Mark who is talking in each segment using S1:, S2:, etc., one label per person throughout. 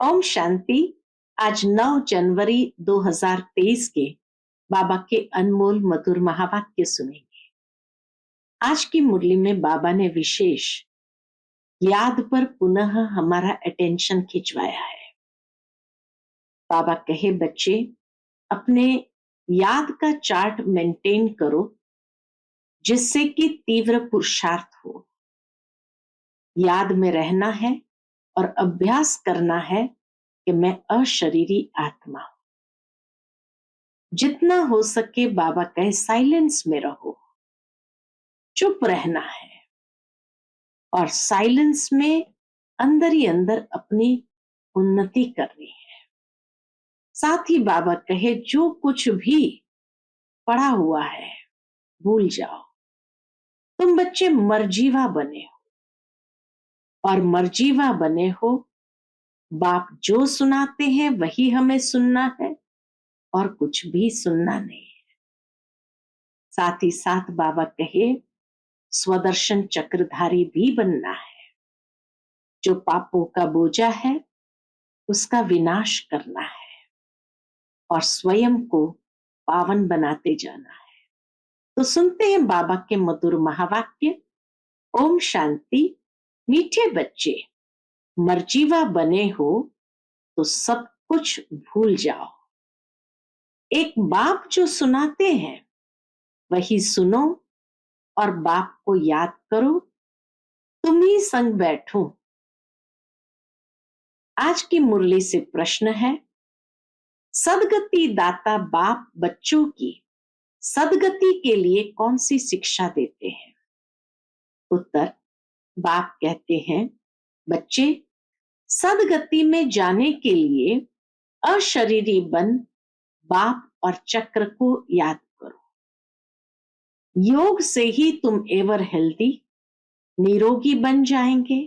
S1: ओम शांति। आज 9 जनवरी 2023 के बाबा के अनमोल मधुर महावाक्य सुनेंगे। आज की मुरली में बाबा ने विशेष याद पर पुनः हमारा अटेंशन खिंचवाया है। बाबा कहे, बच्चे अपने याद का चार्ट मेंटेन करो जिससे कि तीव्र पुरुषार्थ हो। याद में रहना है और अभ्यास करना है कि मैं अशरीरी आत्मा हूं। जितना हो सके बाबा कहे साइलेंस में रहो, चुप रहना है और साइलेंस में अंदर ही अंदर अपनी उन्नति करनी है। साथ ही बाबा कहे जो कुछ भी पड़ा हुआ है भूल जाओ। तुम बच्चे मर्जीवा बने हो और मर्जीवा बने हो, बाप जो सुनाते हैं वही हमें सुनना है और कुछ भी सुनना नहीं है। साथ ही साथ बाबा कहे स्वदर्शन चक्रधारी भी बनना है। जो पापों का बोझा है उसका विनाश करना है और स्वयं को पावन बनाते जाना है। तो सुनते हैं बाबा के मधुर महावाक्य। ओम शांति। मीठे बच्चे मर्जीवा बने हो तो सब कुछ भूल जाओ। एक बाप जो सुनाते हैं वही सुनो और बाप को याद करो, तुम ही संग बैठो। आज की मुरली से प्रश्न है, सदगति दाता बाप बच्चों की सदगति के लिए कौन सी शिक्षा देते हैं? उत्तर, बाप कहते हैं, बच्चे सदगति में जाने के लिए अशरीरी बन बाप और चक्र को याद करो। योग से ही तुम एवर हेल्दी निरोगी बन जाएंगे।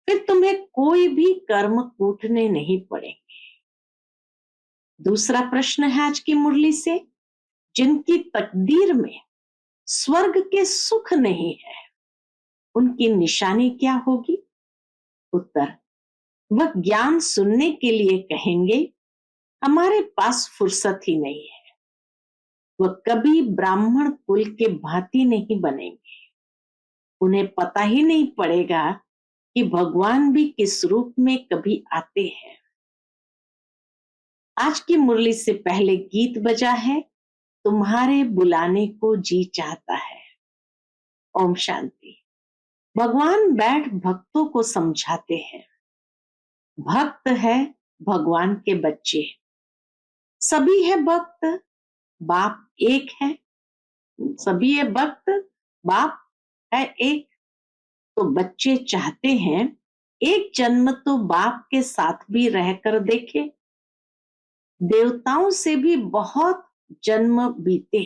S1: फिर तुम्हें कोई भी कर्म कूटने नहीं पड़ेंगे। दूसरा प्रश्न है आज की मुरली से, जिनकी तकदीर में स्वर्ग के सुख नहीं है उनकी निशानी क्या होगी? उत्तर, वह ज्ञान सुनने के लिए कहेंगे हमारे पास फुर्सत ही नहीं है। वह कभी ब्राह्मण कुल के भांति नहीं बनेंगे। उन्हें पता ही नहीं पड़ेगा कि भगवान भी किस रूप में कभी आते हैं। आज की मुरली से पहले गीत बजा है, तुम्हारे बुलाने को जी चाहता है। ओम शांति। भगवान बैठ भक्तों को समझाते हैं। भक्त है भगवान के बच्चे, सभी है भक्त, बाप एक है। सभी है भक्त, बाप है एक। तो बच्चे चाहते हैं एक जन्म तो बाप के साथ भी रहकर देखे। देवताओं से भी बहुत जन्म बीते,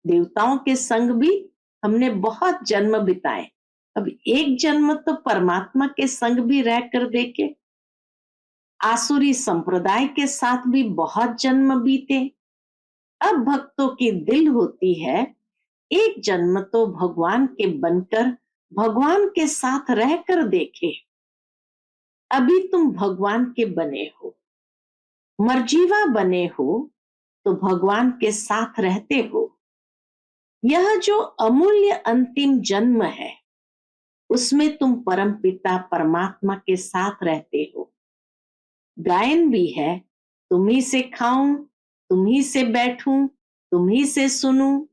S1: देवताओं के संग भी हमने बहुत जन्म बिताए। अब एक जन्म तो परमात्मा के संग भी रहकर देखे। आसुरी संप्रदाय के साथ भी बहुत जन्म बीते। अब भक्तों की दिल होती है एक जन्म तो भगवान के बनकर भगवान के साथ रहकर देखे। अभी तुम भगवान के बने हो, मर्जीवा बने हो तो भगवान के साथ रहते हो। यह जो अमूल्य अंतिम जन्म है उसमें तुम परम पिता परमात्मा के साथ रहते हो। गायन भी है, तुम ही से खाऊं, तुम ही से बैठूं, तुम ही से सुनूं।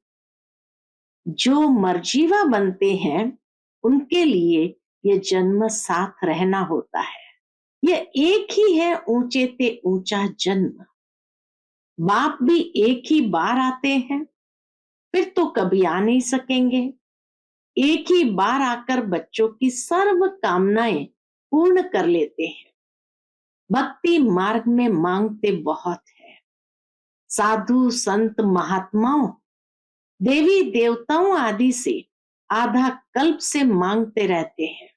S1: जो मर्जीवा बनते हैं उनके लिए ये जन्म साथ रहना होता है। ये एक ही है ऊंचे ते ऊंचा जन्म। बाप भी एक ही बार आते हैं, फिर तो कभी आ नहीं सकेंगे। एक ही बार आकर बच्चों की सर्व कामनाएं पूर्ण कर लेते हैं। भक्ति मार्ग में मांगते बहुत है। साधु संत महात्माओं देवी देवताओं आदि से आधा कल्प से मांगते रहते हैं।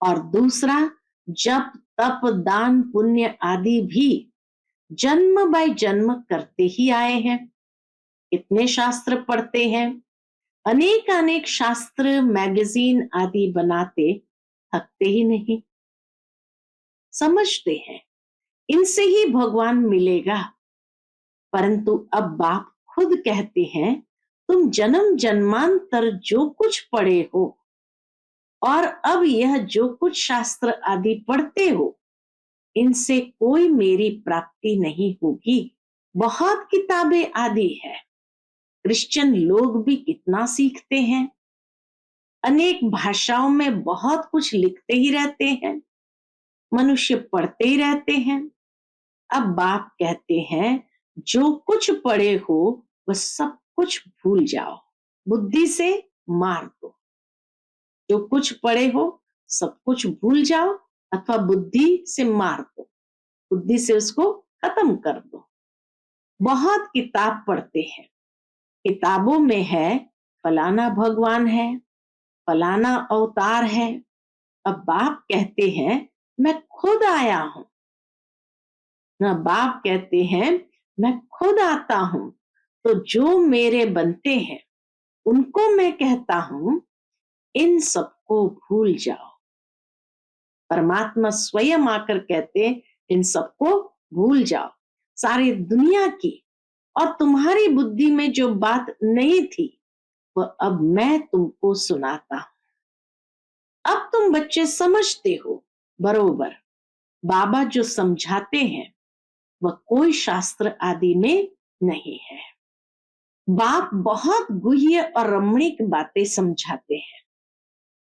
S1: और दूसरा, जप तप दान पुण्य आदि भी जन्म बाय जन्म करते ही आए हैं। इतने शास्त्र पढ़ते हैं, अनेक अनेक शास्त्र मैगजीन आदि बनाते, थकते ही नहीं। समझते हैं, इनसे ही भगवान मिलेगा। परंतु अब बाप खुद कहते हैं, तुम जन्म जन्मांतर जो कुछ पढ़े हो और अब यह जो कुछ शास्त्र आदि पढ़ते हो, इनसे कोई मेरी प्राप्ति नहीं होगी। बहुत किताबें आदि है, क्रिश्चियन लोग भी कितना सीखते हैं, अनेक भाषाओं में बहुत कुछ लिखते ही रहते हैं, मनुष्य पढ़ते ही रहते हैं। अब बाप कहते हैं, जो कुछ पढ़े हो वह सब कुछ भूल जाओ, बुद्धि से मार दो। जो कुछ पढ़े हो सब कुछ भूल जाओ अथवा बुद्धि से मार दो, बुद्धि से उसको खत्म कर दो। बहुत किताब पढ़ते हैं, किताबों में है फलाना भगवान है, फलाना अवतार है। अब बाप कहते हैं, मैं खुद आया हूं ना। बाप कहते हैं, मैं खुद आता हूं, तो जो मेरे बनते हैं उनको मैं कहता हूं, इन सबको भूल जाओ। परमात्मा स्वयं आकर कहते हैं, इन सबको भूल जाओ। सारी दुनिया की और तुम्हारी बुद्धि में जो बात नहीं थी वह अब मैं तुमको सुनाता हूं। अब तुम बच्चे समझते हो बरोबर। बाबा जो समझाते हैं वह कोई शास्त्र आदि में नहीं है। बाप बहुत गुह्य और रमणीक बातें समझाते हैं।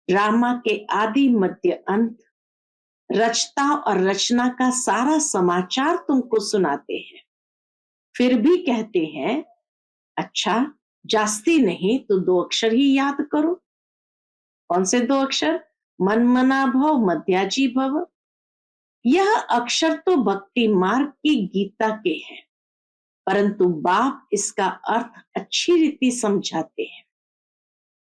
S1: ड्रामा के आदि मध्य अंत, रचता और रचना का सारा समाचार तुमको सुनाते हैं। फिर भी कहते हैं, अच्छा जास्ती नहीं तो 2 अक्षर ही याद करो। कौन से 2 अक्षर? मन मना भव मध्याजी भव। यह अक्षर तो भक्ति मार्ग की गीता के हैं, परंतु बाप इसका अर्थ अच्छी रीति समझाते हैं।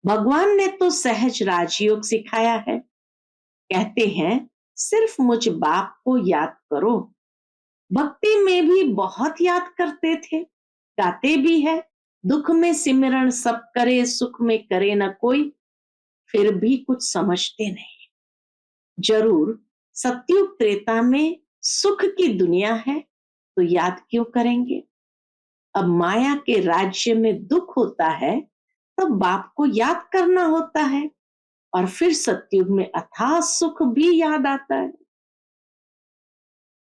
S1: भगवान ने तो सहज राजयोग सिखाया है। कहते हैं, सिर्फ मुझ बाप को याद करो। भक्ति में भी बहुत याद करते थे, गाते भी है, दुख में सिमरण सब करे, सुख में करे न कोई। फिर भी कुछ समझते नहीं। जरूर सतयुग त्रेता में सुख की दुनिया है तो याद क्यों करेंगे। अब माया के राज्य में दुख होता है तब बाप को याद करना होता है, और फिर सतयुग में अथाह सुख भी याद आता है।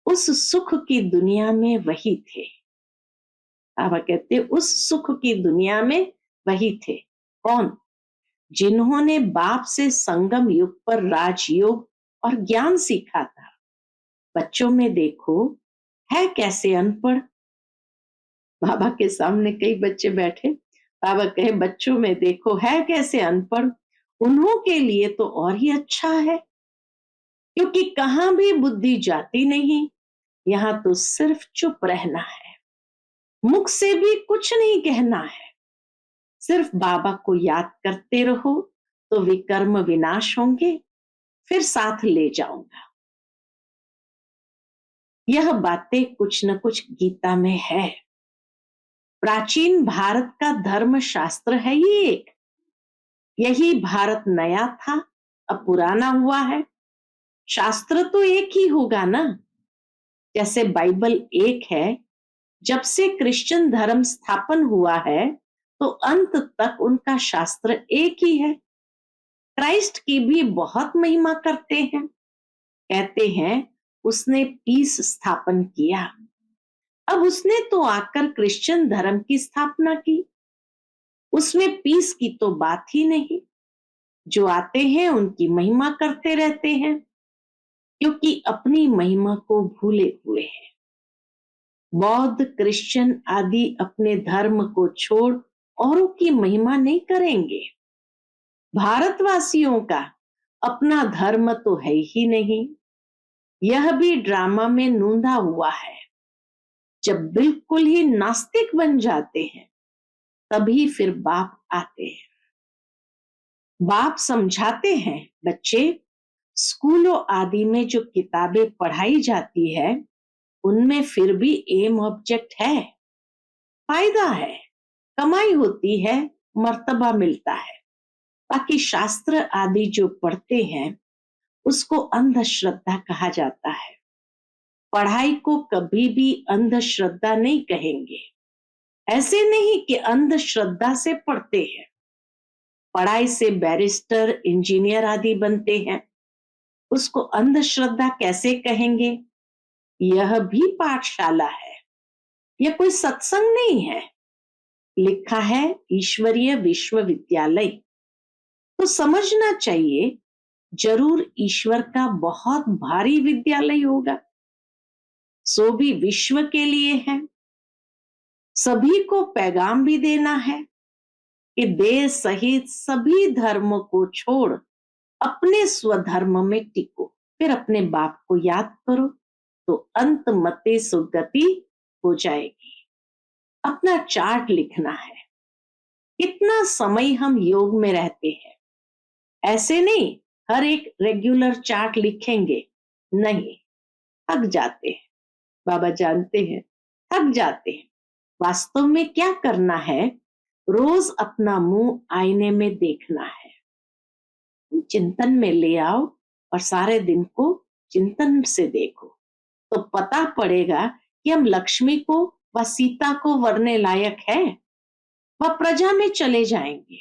S1: उस सुख की दुनिया में वही थे। बाबा कहते उस सुख की दुनिया में वही थे। कौन? जिन्होंने बाप से संगम युग पर राजयोग और ज्ञान सीखा था। बच्चों में देखो है कैसे अनपढ़। बाबा के सामने कई बच्चे बैठे, बाबा कहे बच्चों में देखो है कैसे अनपढ़। उन्हों के लिए तो और ही अच्छा है, क्योंकि कहां भी बुद्धि जाती नहीं। यहाँ तो सिर्फ चुप रहना है, मुख से भी कुछ नहीं कहना है। सिर्फ बाबा को याद करते रहो तो विकर्म विनाश होंगे, फिर साथ ले जाऊंगा। यह बातें कुछ न कुछ गीता में है। प्राचीन भारत का धर्म शास्त्र है ये एक। यही भारत नया था, अब पुराना हुआ है। शास्त्र तो एक ही होगा ना। जैसे बाइबल एक है, जब से क्रिश्चियन धर्म स्थापन हुआ है तो अंत तक उनका शास्त्र एक ही है। क्राइस्ट की भी बहुत महिमा करते हैं, कहते हैं उसने पीस स्थापन किया। अब उसने तो आकर क्रिश्चियन धर्म की स्थापना की, उसमें पीस की तो बात ही नहीं। जो आते हैं उनकी महिमा करते रहते हैं, क्योंकि अपनी महिमा को भूले हुए हैं। बौद्ध क्रिश्चियन आदि अपने धर्म को छोड़ औरों की महिमा नहीं करेंगे। भारतवासियों का अपना धर्म तो है ही नहीं। यह भी ड्रामा में नूंदा हुआ है। जब बिल्कुल ही नास्तिक बन जाते हैं तभी फिर बाप आते हैं। बाप समझाते हैं, बच्चे स्कूलों आदि में जो किताबें पढ़ाई जाती है उनमें फिर भी एम ऑब्जेक्ट है, फायदा है, कमाई होती है, मर्तबा मिलता है। बाकी शास्त्र आदि जो पढ़ते हैं उसको अंधश्रद्धा कहा जाता है। पढ़ाई को कभी भी अंधश्रद्धा नहीं कहेंगे। ऐसे नहीं कि अंधश्रद्धा से पढ़ते हैं, पढ़ाई से बैरिस्टर, इंजीनियर आदि बनते हैं, उसको अंधश्रद्धा कैसे कहेंगे? यह भी पाठशाला है, यह कोई सत्संग नहीं है। लिखा है ईश्वरीय विश्वविद्यालय, तो समझना चाहिए जरूर ईश्वर का बहुत भारी विद्यालय होगा, सो भी विश्व के लिए है। सभी को पैगाम भी देना है कि देश सहित सभी धर्मों को छोड़ अपने स्वधर्म में टिको, फिर अपने बाप को याद करो तो अंत मते सुगति हो जाएगी। अपना चार्ट लिखना है, कितना समय हम योग में रहते हैं। ऐसे नहीं हर एक रेगुलर चार्ट लिखेंगे, नहीं, थक जाते हैं, बाबा जानते हैं, थक जाते हैं। वास्तव में क्या करना है? रोज अपना मुंह आईने में देखना है, चिंतन में ले आओ और सारे दिन को चिंतन से देखो, तो पता पड़ेगा कि हम लक्ष्मी को व सीता को वरने लायक है, वह प्रजा में चले जाएंगे।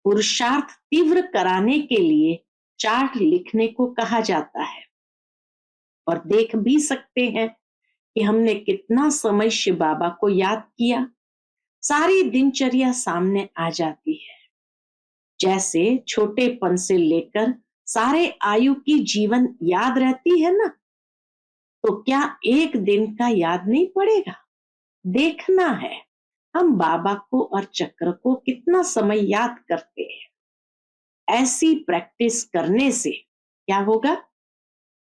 S1: पुरुषार्थ तीव्र कराने के लिए चार्ट लिखने को कहा जाता है, और देख भी सकते हैं कि हमने कितना समय शिव बाबा को याद किया। सारी दिनचर्या सामने आ जाती है, जैसे छोटेपन से लेकर सारे आयु की जीवन याद रहती है ना, तो क्या एक दिन का याद नहीं पड़ेगा? देखना है हम बाबा को और चक्र को कितना समय याद करते हैं। ऐसी प्रैक्टिस करने से क्या होगा?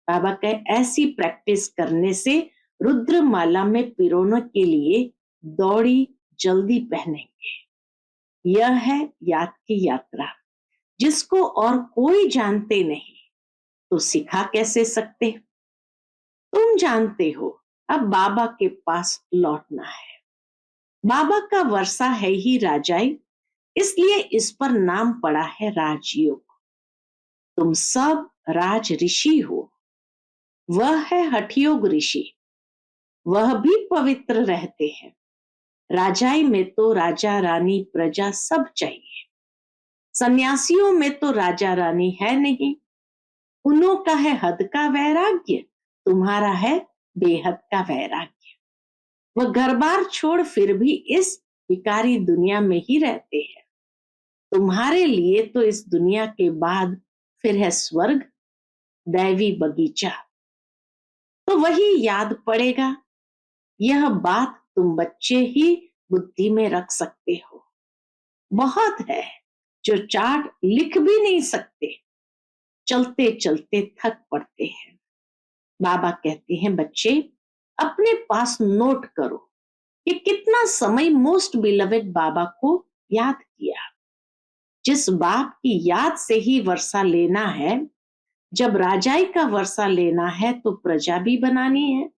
S1: बाबा कहे ऐसी प्रैक्टिस करने से रुद्रमाला में पिरोने के लिए दौड़ी जल्दी पहनेंगे। यह है याद की यात्रा, जिसको और कोई जानते नहीं तो सिखा कैसे सकते? तुम जानते हो, अब बाबा के पास लौटना है। बाबा का वर्षा है ही राजाई, इसलिए इस पर नाम पड़ा है राजयोग। तुम सब राज ऋषि हो, वह है हठयोग ऋषि, वह भी पवित्र रहते हैं। राजाई में तो राजा रानी प्रजा सब चाहिए, सन्यासियों में तो राजा रानी है नहीं। उन्हों का है हद का वैराग्य, तुम्हारा है बेहद का वैराग्य। वह घर बार छोड़ फिर भी इस विकारी दुनिया में ही रहते हैं। तुम्हारे लिए तो इस दुनिया के बाद फिर है स्वर्ग, दैवी बगीचा, तो वही याद पड़ेगा। यह बात तुम बच्चे ही बुद्धि में रख सकते हो। बहुत है जो चार्ट लिख भी नहीं सकते, चलते चलते थक पड़ते हैं। बाबा कहते हैं बच्चे अपने पास नोट करो कि कितना समय मोस्ट बिलवेड बाबा को याद किया। जिस बाप की याद से ही वर्षा लेना है, जब राजाई का वर्षा लेना है तो प्रजा भी बनानी है।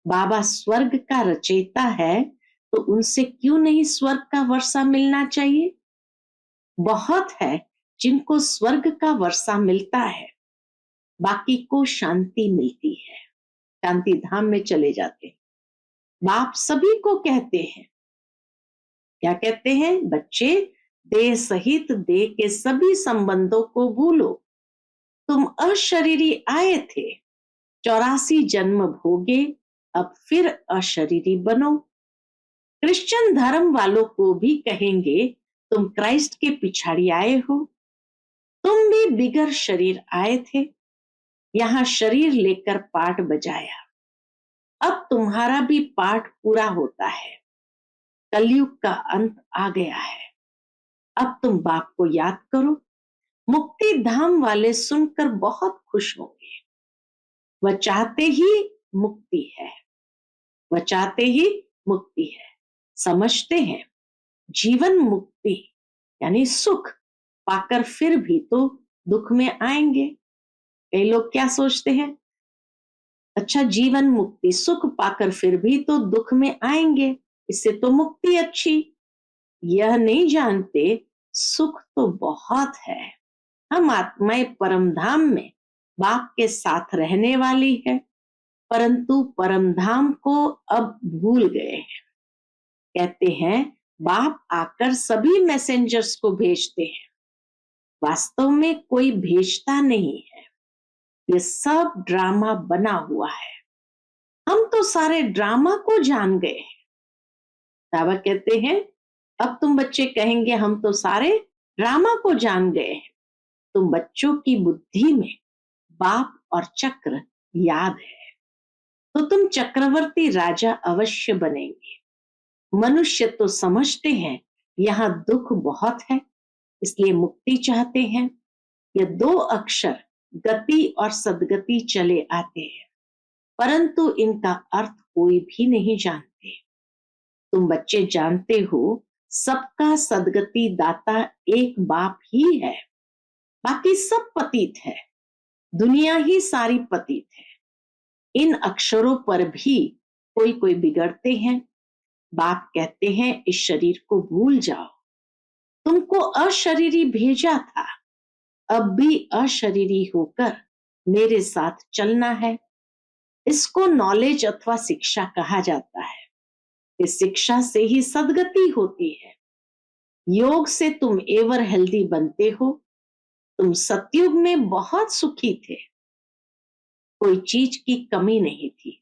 S1: बाबा स्वर्ग का रचयिता है, तो उनसे क्यों नहीं स्वर्ग का वर्षा मिलना चाहिए? बहुत है जिनको स्वर्ग का वर्षा मिलता है, बाकी को शांति मिलती है, शांति धाम में चले जाते हैं। बाप सभी को कहते हैं, क्या कहते हैं? बच्चे देह सहित देह के सभी संबंधों को भूलो। तुम अशरीरी आए थे, 84 जन्म भोगे, अब फिर अशरीरी बनो। क्रिश्चियन धर्म वालों को भी कहेंगे तुम क्राइस्ट के पिछाड़ी आए हो, तुम भी बिगर शरीर आए थे, यहां शरीर लेकर पाठ बजाया। अब तुम्हारा भी पाठ पूरा होता है, कलयुग का अंत आ गया है। अब तुम बाप को याद करो। मुक्ति धाम वाले सुनकर बहुत खुश होंगे। वह चाहते ही मुक्ति है, वह चाहते ही मुक्ति है। समझते हैं जीवन मुक्ति यानी सुख पाकर फिर भी तो दुख में आएंगे। कई लोग क्या सोचते हैं, अच्छा जीवन मुक्ति, सुख पाकर फिर भी तो दुख में आएंगे, इससे तो मुक्ति अच्छी। यह नहीं जानते सुख तो बहुत है। हम आत्माएं परम धाम में बाप के साथ रहने वाली है, परंतु परमधाम को अब भूल गए हैं। कहते हैं बाप आकर सभी मैसेंजर्स को भेजते हैं, वास्तव में कोई भेजता नहीं है, ये सब ड्रामा बना हुआ है। हम तो सारे ड्रामा को जान गए हैं। बाबा कहते हैं अब तुम बच्चे कहेंगे हम तो सारे ड्रामा को जान गए हैं। तुम बच्चों की बुद्धि में बाप और चक्र याद है, तो तुम चक्रवर्ती राजा अवश्य बनेंगे। मनुष्य तो समझते हैं यहाँ दुख बहुत है, इसलिए मुक्ति चाहते हैं। ये दो अक्षर गति और सदगति चले आते हैं, परंतु इनका अर्थ कोई भी नहीं जानते। तुम बच्चे जानते हो सबका सदगति दाता एक बाप ही है, बाकी सब पतित है, दुनिया ही सारी पतित है। इन अक्षरों पर भी कोई कोई बिगड़ते हैं। बाप कहते हैं इस शरीर को भूल जाओ, तुमको अशरीरी भेजा था, अब भी अशरीरी होकर मेरे साथ चलना है। इसको नॉलेज अथवा शिक्षा कहा जाता है। इस शिक्षा से ही सदगति होती है। योग से तुम एवर हेल्दी बनते हो। तुम सतयुग में बहुत सुखी थे, कोई चीज की कमी नहीं थी,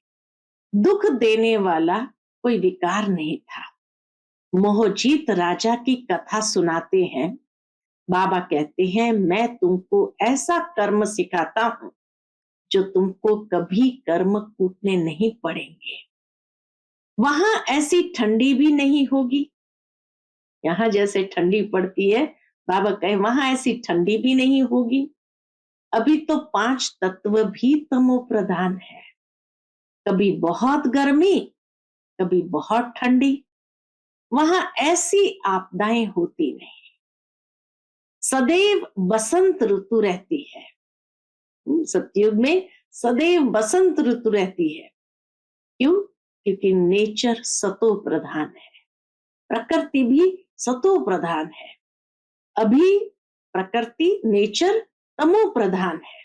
S1: दुख देने वाला कोई विकार नहीं था। मोहजीत राजा की कथा सुनाते हैं। बाबा कहते हैं मैं तुमको ऐसा कर्म सिखाता हूं जो तुमको कभी कर्म कूटने नहीं पड़ेंगे। वहां ऐसी ठंडी भी नहीं होगी, यहां जैसे ठंडी पड़ती है, बाबा कहे वहां ऐसी ठंडी भी नहीं होगी। अभी तो 5 तत्व भी तमो प्रधान है, कभी बहुत गर्मी, कभी बहुत ठंडी। वहां ऐसी आपदाएं होती नहीं, सदैव बसंत ऋतु रहती है। सतयुग में सदैव बसंत ऋतु रहती है। क्यों? क्योंकि नेचर सतो प्रधान है, प्रकृति भी सतो प्रधान है। अभी प्रकृति नेचर तमो प्रधान है,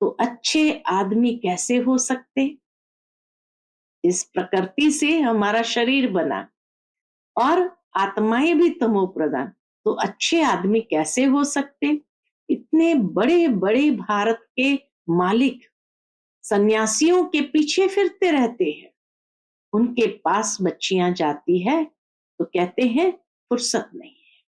S1: तो अच्छे आदमी कैसे हो सकते? इस प्रकृति से हमारा शरीर बना और आत्माएं भी तमो प्रधान, तो अच्छे आदमी कैसे हो सकते? इतने बड़े बड़े भारत के मालिक सन्यासियों के पीछे फिरते रहते हैं, उनके पास बच्चियां जाती है तो कहते हैं फुर्सत नहीं है।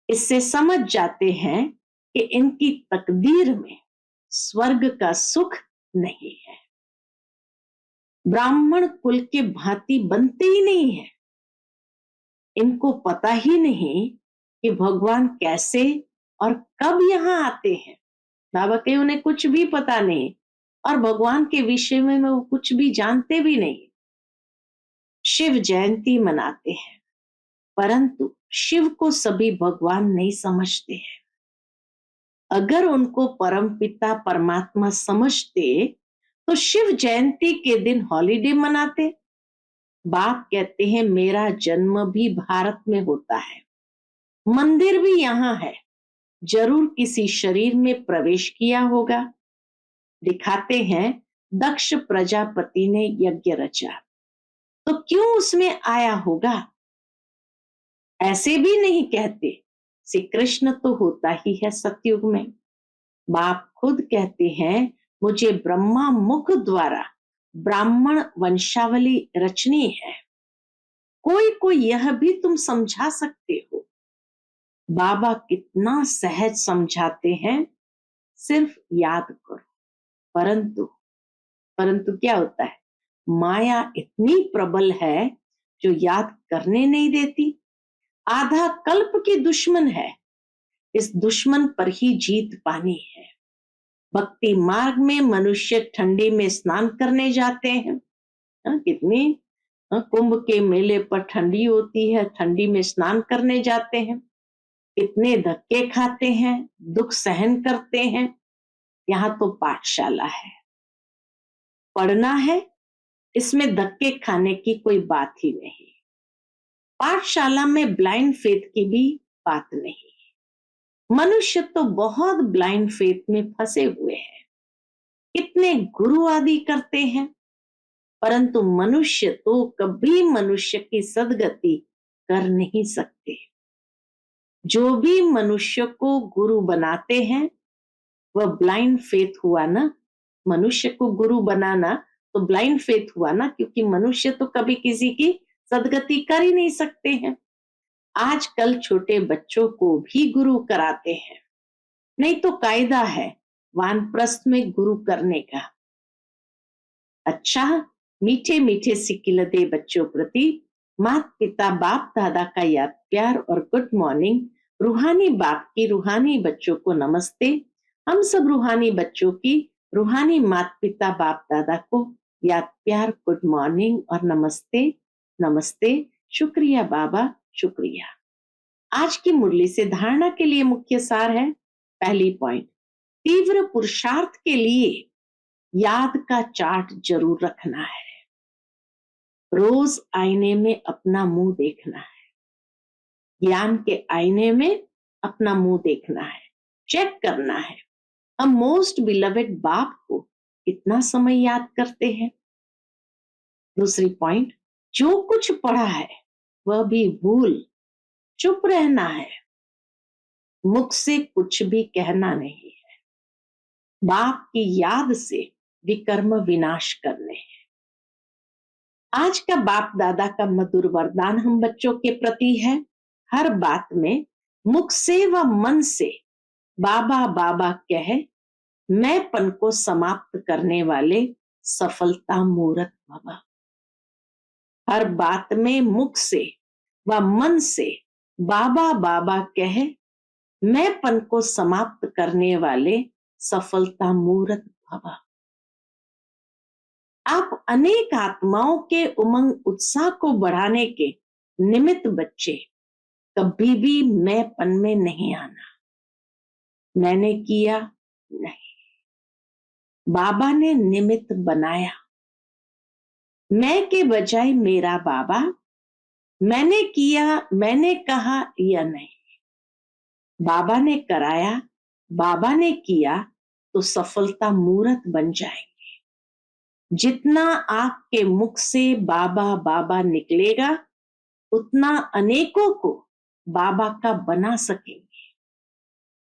S1: इससे समझ जाते हैं कि इनकी तकदीर में स्वर्ग का सुख नहीं है। ब्राह्मण कुल के भांति बनते ही नहीं है। इनको पता ही नहीं कि भगवान कैसे और कब यहाँ आते हैं। बाबा के उन्हें कुछ भी पता नहीं और भगवान के विषय में वो कुछ भी जानते भी नहीं। शिव जयंती मनाते हैं, परंतु शिव को सभी भगवान नहीं समझते हैं। अगर उनको परमपिता परमात्मा समझते तो शिव जयंती के दिन हॉलिडे मनाते। बाप कहते हैं मेरा जन्म भी भारत में होता है, मंदिर भी यहाँ है, जरूर किसी शरीर में प्रवेश किया होगा। दिखाते हैं दक्ष प्रजापति ने यज्ञ रचा, तो क्यों उसमें आया होगा? ऐसे भी नहीं कहते। श्री कृष्ण तो होता ही है सतयुग में। बाप खुद कहते हैं मुझे ब्रह्मा मुख द्वारा ब्राह्मण वंशावली रचनी है। कोई को यह भी तुम समझा सकते हो। बाबा कितना सहज समझाते हैं, सिर्फ याद करो। परंतु परंतु क्या होता है, माया इतनी प्रबल है जो याद करने नहीं देती। आधा कल्प की दुश्मन है, इस दुश्मन पर ही जीत पानी है। भक्ति मार्ग में मनुष्य ठंडी में स्नान करने जाते हैं। कितनी कुंभ के मेले पर ठंडी होती है, ठंडी में स्नान करने जाते हैं। कितने धक्के खाते हैं, दुख सहन करते हैं। यहाँ तो पाठशाला है, पढ़ना है, इसमें धक्के खाने की कोई बात ही नहीं। पाठशाला में ब्लाइंड फेथ की भी बात नहीं। मनुष्य तो बहुत ब्लाइंड फेथ में फंसे हुए हैं। कितने गुरु आदि करते हैं, परंतु मनुष्य तो कभी मनुष्य की सदगति कर नहीं सकते। जो भी मनुष्य को गुरु बनाते हैं वह ब्लाइंड फेथ हुआ ना। मनुष्य को गुरु बनाना तो ब्लाइंड फेथ हुआ ना, क्योंकि मनुष्य तो कभी किसी की सदगति कर ही नहीं सकते हैं। आजकल छोटे बच्चों को भी गुरु कराते हैं, नहीं तो कायदा है वानप्रस्थ में गुरु करने का। अच्छा, मीठे मीठे सिकिलते बच्चों प्रति माता पिता बाप दादा का याद प्यार और गुड मॉर्निंग। रूहानी बाप की रूहानी बच्चों को नमस्ते। हम सब रूहानी बच्चों की रूहानी माता पिता बाप दादा को याद प्यार गुड मॉर्निंग और नमस्ते नमस्ते। शुक्रिया बाबा, शुक्रिया। आज की मुरली से धारणा के लिए मुख्य सार है। पहली पॉइंट, तीव्र पुरुषार्थ के लिए याद का चार्ट जरूर रखना है। रोज आईने में अपना मुंह देखना है, ज्ञान के आईने में अपना मुंह देखना है, चेक करना है हम मोस्ट बिलवेड बाप को कितना समय याद करते हैं। दूसरी पॉइंट, जो कुछ पढ़ा है वह भी भूल चुप रहना है, मुख से कुछ भी कहना नहीं है। बाप की याद से विकर्म विनाश करने हैं। आज का बाप दादा का मधुर वरदान हम बच्चों के प्रति है, हर बात में मुख से व मन से बाबा बाबा कह मैंपन को समाप्त करने वाले सफलता मूर्त बाबा। हर बात में मुख से व मन से बाबा बाबा कह मैंपन को समाप्त करने वाले सफलता मूर्त बाबा। आप अनेक आत्माओं के उमंग उत्साह को बढ़ाने के निमित्त बच्चे कभी भी मैंपन में नहीं आना। मैंने किया नहीं, बाबा ने निमित्त बनाया। मैं के बजाय मेरा बाबा, मैंने किया, मैंने कहा या नहीं। बाबा ने कराया, बाबा ने किया तो सफलता मूर्त बन जाएंगे। जितना आपके मुख से बाबा बाबा निकलेगा उतना अनेकों को बाबा का बना सकेंगे।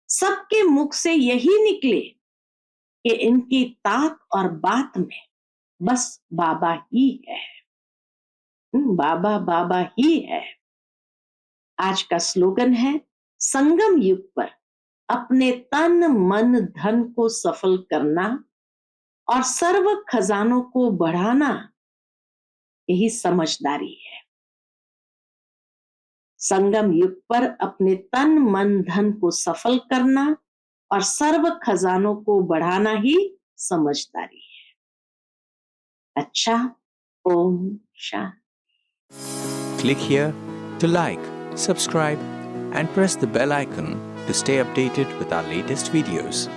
S1: सबके मुख से यही निकले कि इनकी तात और बात में बस बाबा ही है, बाबा बाबा ही है। आज का स्लोगन है, संगम युग पर अपने तन मन धन को सफल करना और सर्व खजानों को बढ़ाना, यही समझदारी है। संगम युग पर अपने तन मन धन को सफल करना और सर्व खजानों को बढ़ाना ही समझदारी है। अच्छा, Om Shanti.
S2: Click here to like, subscribe and press the bell icon to stay updated with our latest videos.